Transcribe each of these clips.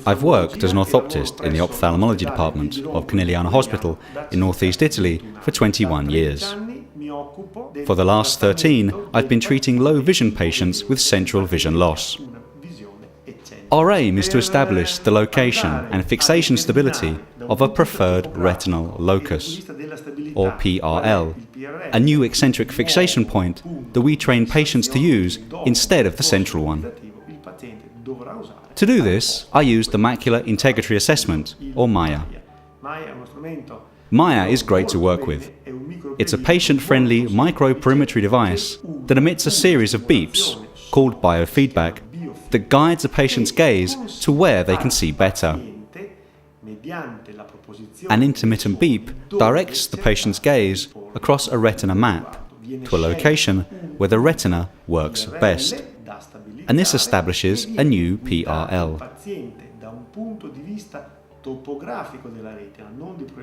I've worked as an orthoptist in the ophthalmology department of Conegliano Hospital in northeast Italy for 21 years. For the last 13, I've been treating low vision patients with central vision loss. Our aim is to establish the location and fixation stability of a preferred retinal locus, or PRL, a new eccentric fixation point that we train patients to use instead of the central one. To do this, I used the Macular Integrity Assessment, or MAIA. MAIA is great to work with. It's a patient-friendly microperimetry device that emits a series of beeps, called biofeedback, that guides a patient's gaze to where they can see better. An intermittent beep directs the patient's gaze across a retina map to a location where the retina works best, and this establishes a new PRL.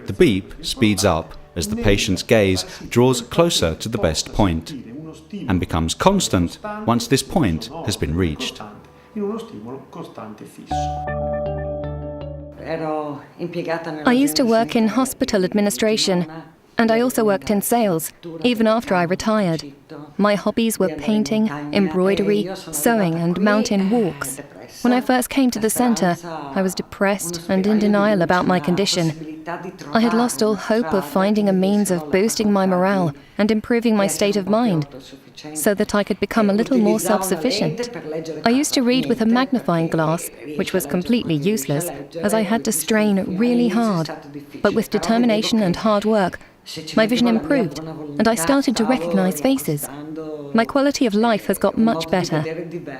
The beep speeds up as the patient's gaze draws closer to the best point and becomes constant once this point has been reached. I used to work in hospital administration, and I also worked in sales, even after I retired. My hobbies were painting, embroidery, sewing and mountain walks. When I first came to the centre, I was depressed and in denial about my condition. I had lost all hope of finding a means of boosting my morale and improving my state of mind, so that I could become a little more self-sufficient. I used to read with a magnifying glass, which was completely useless, as I had to strain really hard. But with determination and hard work, my vision improved, and I started to recognize faces. My quality of life has got much better.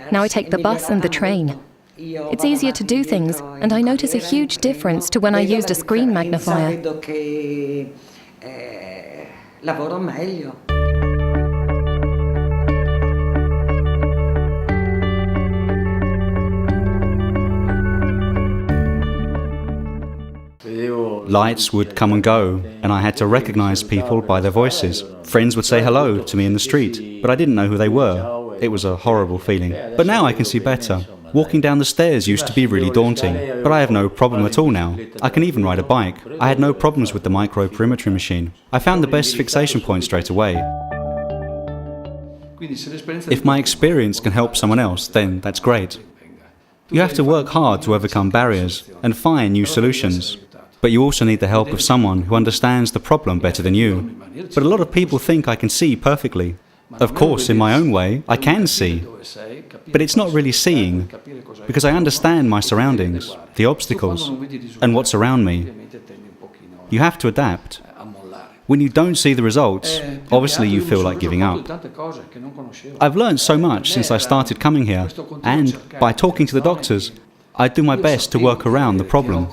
Now I take the bus and the train. It's easier to do things, and I notice a huge difference to when I used a screen magnifier. Lights would come and go, and I had to recognize people by their voices. Friends would say hello to me in the street, but I didn't know who they were. It was a horrible feeling. But now I can see better. Walking down the stairs used to be really daunting, but I have no problem at all now. I can even ride a bike. I had no problems with the microperimetry machine. I found the best fixation point straight away. If my experience can help someone else, then that's great. You have to work hard to overcome barriers and find new solutions. But you also need the help of someone who understands the problem better than you. But a lot of people think I can see perfectly. Of course, in my own way, I can see. But it's not really seeing, because I understand my surroundings, the obstacles, and what's around me. You have to adapt. When you don't see the results, obviously you feel like giving up. I've learned so much since I started coming here, and by talking to the doctors, I do my best to work around the problem.